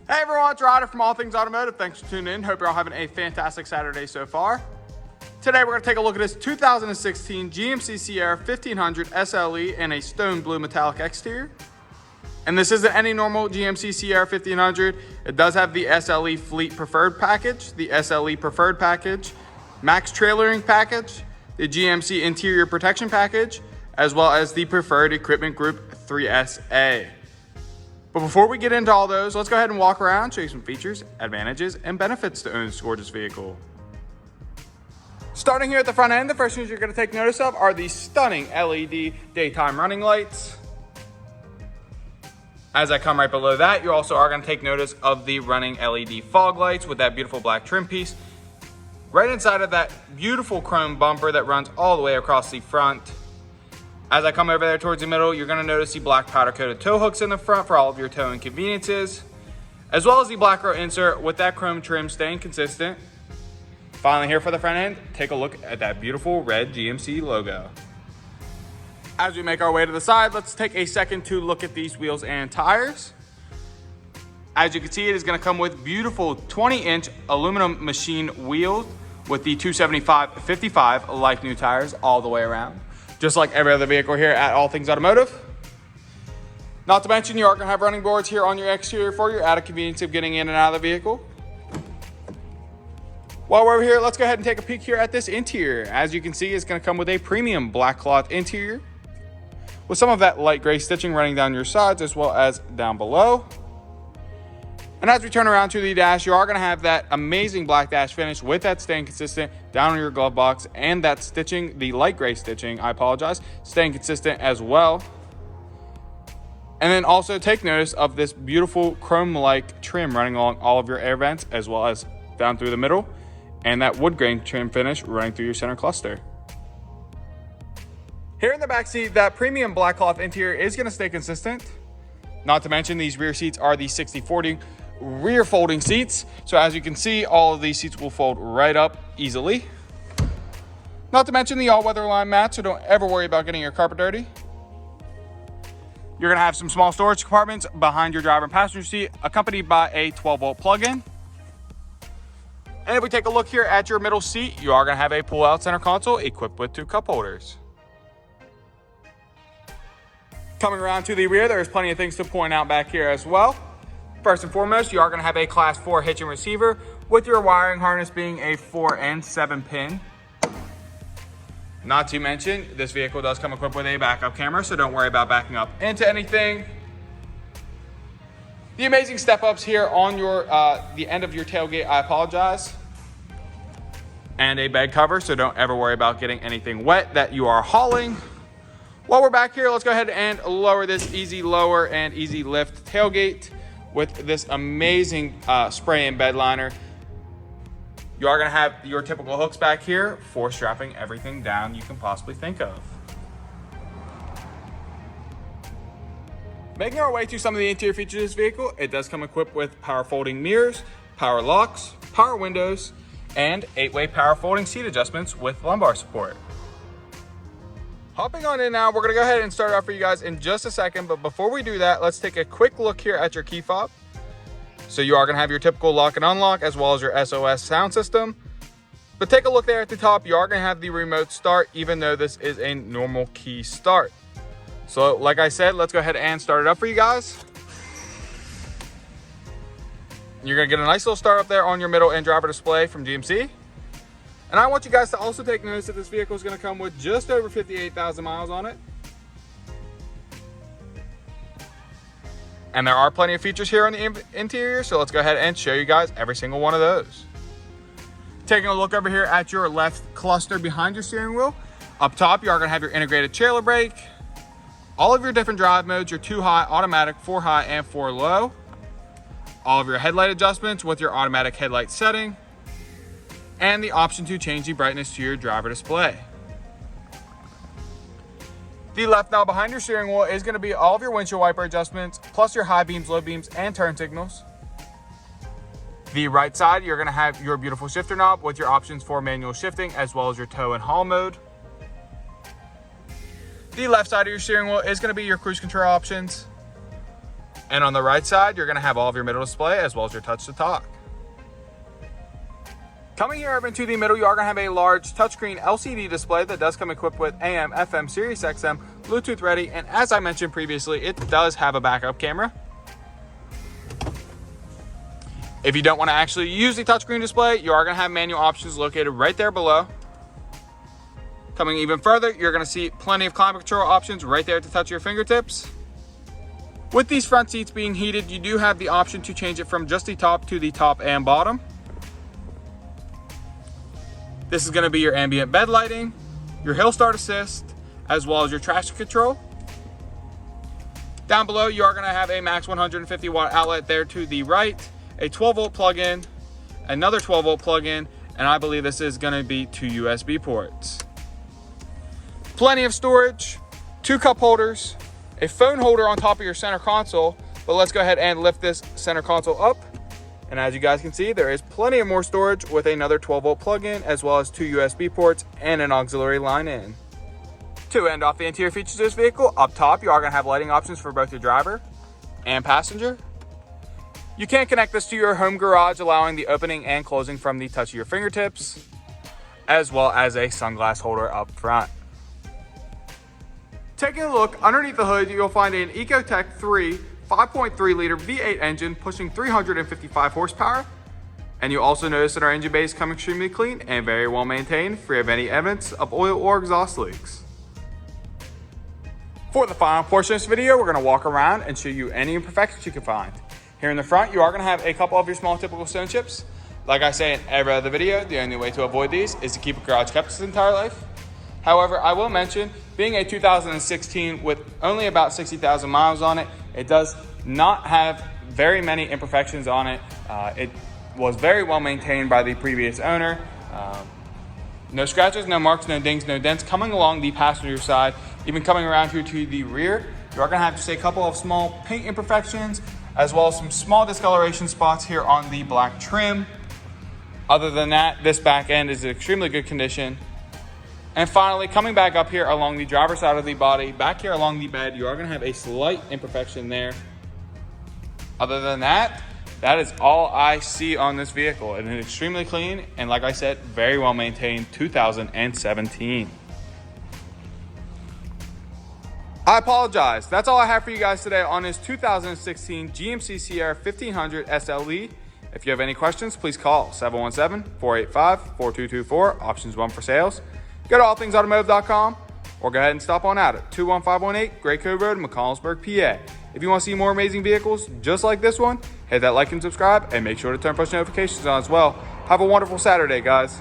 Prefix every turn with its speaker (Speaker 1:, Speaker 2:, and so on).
Speaker 1: Hey everyone, it's Ryder from All Things Automotive. Thanks for tuning in. Hope you're all having a fantastic Saturday so far. Today we're going to take a look at this 2016 GMC Sierra 1500 SLE in a stone blue metallic exterior. And this isn't any normal GMC Sierra 1500. It does have the SLE Fleet Preferred Package, the SLE Preferred Package, Max Trailering Package, the GMC Interior Protection Package, as well as the Preferred Equipment Group 3SA. But before we get into all those, let's go ahead and walk around, show you some features, advantages, and benefits to own this gorgeous vehicle. Starting here at the front end, the first things you're going to take notice of are the stunning LED daytime running lights. As I come right below that, you also are going to take notice of the running LED fog lights with that beautiful black trim piece. Right inside of that beautiful chrome bumper that runs all the way across the front. As I come over there towards the middle, you're going to notice the black powder coated tow hooks in the front for all of your towing conveniences, as well as the black row insert with that chrome trim staying consistent. Finally, here for the front end, take a look at that beautiful red GMC logo. As we make our way to the side, let's take a second to look at these wheels and tires. As you can see, it is going to come with beautiful 20-inch aluminum machine wheels with the 275/55 like new tires all the way around, just like every other vehicle here at All Things Automotive. Not to mention, you are going to have running boards here on your exterior for your added convenience of getting in and out of the vehicle. While we're over here, let's go ahead and take a peek here at this interior. As you can see, it's going to come with a premium black cloth interior with some of that light gray stitching running down your sides as well as down below. And as we turn around to the dash, you are going to have that amazing black dash finish with that staying consistent down on your glove box, and that stitching, the light gray stitching, staying consistent as well. And then also take notice of this beautiful chrome-like trim running along all of your air vents as well as down through the middle, and that wood grain trim finish running through your center cluster. Here in the back seat, that premium black cloth interior is going to stay consistent. Not to mention, these rear seats are the 60/40 rear folding seats. So as you can see, all of these seats will fold right up easily. Not to mention the all-weather line mats, so don't ever worry about getting your carpet dirty. You're going to have some small storage compartments behind your driver and passenger seat, accompanied by a 12-volt plug-in. And if we take a look here at your middle seat, you are going to have a pull-out center console equipped with 2 cup holders. Coming around to the rear, there's plenty of things to point out back here as well. First and foremost, you are going to have a Class 4 hitch and receiver with your wiring harness being a 4 and 7 pin. Not to mention, this vehicle does come equipped with a backup camera, so don't worry about backing up into anything. The amazing step-ups here on your the end of your tailgate, and a bed cover, so don't ever worry about getting anything wet that you are hauling. While we're back here, let's go ahead and lower this easy lower and easy lift tailgate with this amazing spray and bed liner. You are going to have your typical hooks back here for strapping everything down you can possibly think of. Making our way to some of the interior features of this vehicle, it does come equipped with power folding mirrors, power locks, power windows, and 8-way power folding seat adjustments with lumbar support. Hopping on in now, we're going to go ahead and start off for you guys in just a second, but before we do that, let's take a quick look here at your key fob. So you are going to have your typical lock and unlock as well as your SOS sound system. But take a look there at the top, you are going to have the remote start, even though this is a normal key start. So like I said, let's go ahead and start it up for you guys. You're going to get a nice little start up there on your middle and driver display from GMC. And I want you guys to also take notice that this vehicle is going to come with just over 58,000 miles on it. And there are plenty of features here on the interior, so let's go ahead and show you guys every single one of those. Taking a look over here at your left cluster behind your steering wheel. Up top, you are going to have your integrated trailer brake, all of your different drive modes, your 2 high, automatic, 4 high, and 4 low. All of your headlight adjustments with your automatic headlight setting, and the option to change the brightness to your driver display. The left knob behind your steering wheel is going to be all of your windshield wiper adjustments, plus your high beams, low beams, and turn signals. The right side, you're going to have your beautiful shifter knob with your options for manual shifting as well as your tow and haul mode. The left side of your steering wheel is going to be your cruise control options. And on the right side, you're gonna have all of your middle display as well as your touch to talk. Coming here over into the middle, you are gonna have a large touchscreen LCD display that does come equipped with AM, FM, Sirius XM, Bluetooth ready, and as I mentioned previously, it does have a backup camera. If you don't wanna actually use the touchscreen display, you are gonna have manual options located right there below. Coming even further, you're gonna see plenty of climate control options right there to touch your fingertips. With these front seats being heated, you do have the option to change it from just the top to the top and bottom. This is gonna be your ambient bed lighting, your hill start assist, as well as your traction control. Down below, you are gonna have a max 150 watt outlet there to the right, a 12 volt plug-in, another 12 volt plug-in, and I believe this is gonna be 2 USB ports. Plenty of storage, 2 cup holders, a phone holder on top of your center console, but let's go ahead and lift this center console up. And as you guys can see, there is plenty of more storage with another 12 volt plug-in, as well as 2 USB ports and an auxiliary line in. To end off the interior features of this vehicle, up top, you are gonna have lighting options for both your driver and passenger. You can connect this to your home garage, allowing the opening and closing from the touch of your fingertips, as well as a sunglass holder up front. Taking a look underneath the hood, you'll find an Ecotec 3 5.3 liter V8 engine pushing 355 horsepower. And you also notice that our engine bay is come extremely clean and very well maintained, free of any evidence of oil or exhaust leaks. For the final portion of this video, we're gonna walk around and show you any imperfections you can find. Here in the front, you are gonna have a couple of your small typical stone chips. Like I say in every other video, the only way to avoid these is to keep a garage kept its entire life. However, I will mention, being a 2016 with only about 60,000 miles on it, it does not have very many imperfections on it. It was very well maintained by the previous owner. No scratches, no marks, no dings, no dents. Coming along the passenger side, even coming around here to the rear, you are gonna have just a couple of small paint imperfections, as well as some small discoloration spots here on the black trim. Other than that, this back end is in extremely good condition. And finally, coming back up here along the driver's side of the body, back here along the bed, you are gonna have a slight imperfection there. Other than that, that is all I see on this vehicle. It is extremely clean, and like I said, very well maintained 2017. I apologize. That's all I have for you guys today on this 2016 GMC Sierra 1500 SLE. If you have any questions, please call 717-485-4224, options 1 for sales. Go to allthingsautomotive.com or go ahead and stop on out at 21518 Great Cove Road, McConnellsburg, PA. If you want to see more amazing vehicles just like this one, hit that like and subscribe, and make sure to turn push notifications on as well. Have a wonderful Saturday, guys.